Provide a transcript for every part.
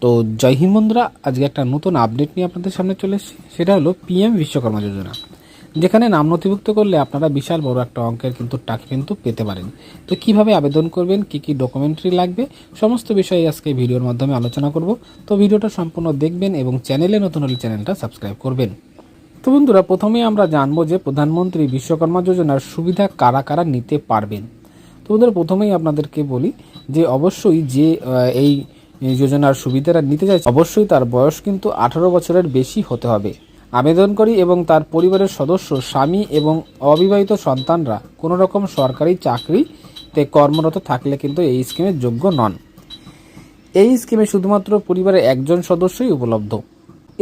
তো জয় হিন্দ বন্ধুরা, আজকে একটা নতুন আপডেট নিয়ে আপনাদের সামনে চলে এসেছি। সেটা হলো পিএম বিশ্বকর্মা যোজনা, যেখানে নাম নথিভুক্ত করলে আপনারা বিশাল বড় একটা অঙ্কের কিন্তু টাকা কিন্তু পেতে পারেন। তো কিভাবে আবেদন করবেন, কি কি ডকুমেন্টারি লাগবে, সমস্ত বিষয়ে আজকে ভিডিওর মাধ্যমে আলোচনা করব। তো ভিডিওটা সম্পূর্ণ দেখবেন এবং চ্যানেলে নতুন হলে চ্যানেলটা সাবস্ক্রাইব করবেন। তো বন্ধুরা, প্রথমেই আমরা জানবো যে প্রধানমন্ত্রী বিশ্বকর্মা যোজনার সুবিধা কারা কারা নিতে পারবেন। তো বন্ধুরা, প্রথমেই আপনাদেরকে বলি যে অবশ্যই যে এই যোজনার সুবিধাটা নিতে চাইছে, অবশ্যই তার বয়স কিন্তু 18 বছরের বেশি হতে হবে। আবেদনকারী এবং তার পরিবারের সদস্য, স্বামী এবং অবিবাহিত সন্তানরা কোনো রকম সরকারি চাকরিতে কর্মরত থাকলে কিন্তু এই স্কিমের যোগ্য নন। এই স্কিমে শুধুমাত্র পরিবারের একজন সদস্যই উপলব্ধ।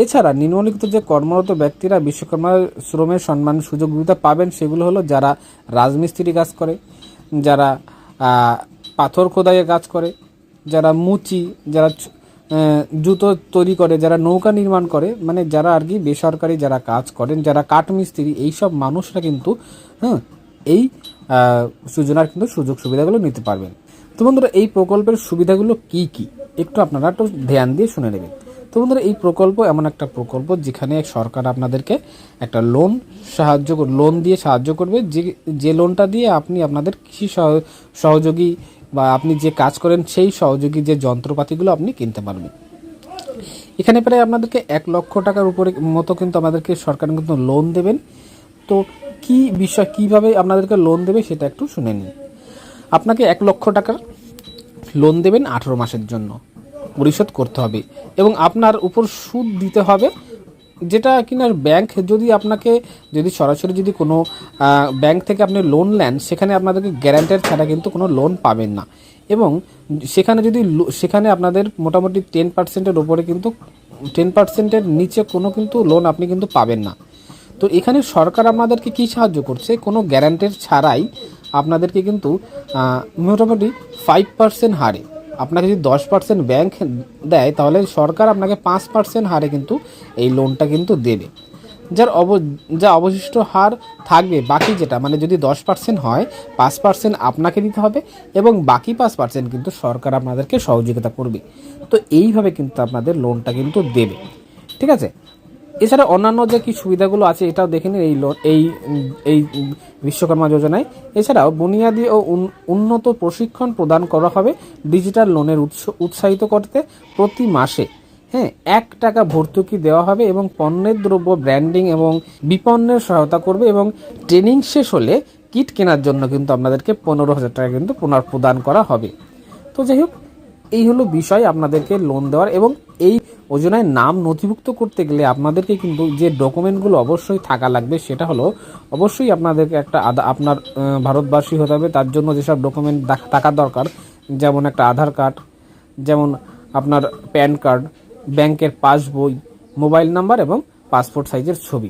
এছাড়া নিম্নলিখিত যে কর্মরত ব্যক্তিরা বিশ্বকর্মা শ্রমের সম্মান সুযোগ সুবিধা পাবেন সেগুলো হলো যারা রাজমিস্ত্রি কাজ করে, যারা পাথর খোদাইয়ের কাজ করে, যারা মুচি, যারা জুতো তৈরি করে, যারা নৌকা নির্মাণ করে, মানে যারা আর কি বেসরকারি যারা কাজ করেন, যারা কাঠমিস্ত্রি, এইসব মানুষরা কিন্তু এই যোজনার কিন্তু সুযোগ সুবিধাগুলো নিতে পারবেন। তো বন্ধুরা, এই প্রকল্পের সুবিধাগুলো কি কি একটু আপনারা একটু ধ্যান দিয়ে শুনে নেবেন। তো বন্ধুরা, এই প্রকল্প এমন একটা প্রকল্প যেখানে সরকার আপনাদেরকে একটা লোন দিয়ে সাহায্য করবে, যে লোনটা দিয়ে আপনি আপনাদের কৃষি সহযোগী বা আপনি যে কাজ করেন সেই সহযোগী যে যন্ত্রপাতিগুলো আপনি কিনতে পারবেন। এখানে প্রায় আপনাদেরকে 1 লক্ষ টাকার উপরে মতো কিন্তু আমাদেরকে সরকার কিন্তু লোন দেবেন। তো কি বিষয়, কিভাবে আপনাদেরকে লোন দেবে সেটা একটু শুনে নিন। আপনাকে 1 লক্ষ টাকার লোন দেবেন 18 মাসের জন্য, পরিশোধ করতে হবে এবং আপনার উপর সুদ দিতে হবে, যেটা কিনা ব্যাংক যদি সরাসরি যদি কোনো ব্যাংক থেকে আপনি লোন নেন, সেখানে আপনাদেরকে গ্যারান্টার ছাড়া কিন্তু কোনো লোন পাবেন না। এবং সেখানে আপনাদের মোটামুটি 10%-এর উপরে কিন্তু 10%-এর নিচে কোনো কিন্তু লোন আপনি কিন্তু পাবেন না। তো এখানে সরকার আপনাদেরকে কি সাহায্য করছে, কোনো গ্যারান্টার ছাড়াই আপনাদেরকে কিন্তু মোটামুটি 5% হারে, আপনাকে যদি 10% ব্যাংক দেয় তাহলে সরকার আপনাকে 5% হারে কিন্তু এই লোনটা কিন্তু দেবে। যা অবশিষ্ট হার থাকবে, বাকি যেটা মানে যদি 10% হয়, 5% আপনাকে দিতে হবে এবং বাকি 5% কিন্তু সরকার আপনাদেরকে সহযোগিতা করবে। তো এইভাবে কিন্তু আপনাদের লোনটা কিন্তু দেবে, ঠিক আছে। এছাড়া অন্যান্য যে কি সুবিধাগুলো আছে এটাও দেখে নিন এই বিশ্বকর্মা যোজনায়। এছাড়াও বুনিয়াদী ও উন্নত প্রশিক্ষণ প্রদান করা হবে ডিজিটাল লোনের উৎসাহিত করতে। প্রতি মাসে 1 টাকা ভর্তুকি দেওয়া হবে এবং পণ্যের দ্রব্য ব্র্যান্ডিং এবং বিপণনের সহায়তা করবে এবং ট্রেনিং শেষ হলে কিট কেনার জন্য কিন্তু আপনাদেরকে 15,000 টাকা কিন্তু পুনঃপ্রদান করা হবে। তো যাই হোক, এই হলো বিষয় আপনাদেরকে লোন দেওয়ার। এবং এই যোজনায় নাম নথিভুক্ত করতে গেলে আপনাদেরকে কিন্তু যে ডকুমেন্টগুলো অবশ্যই থাকা লাগবে সেটা হলো, অবশ্যই আপনাদেরকে আপনার ভারতবাসী হতে হবে। তার জন্য যেসব ডকুমেন্ট থাকা দরকার, যেমন একটা আধার কার্ড, যেমন আপনার প্যান কার্ড, ব্যাংকের পাসবই, মোবাইল নাম্বার এবং পাসপোর্ট সাইজের ছবি।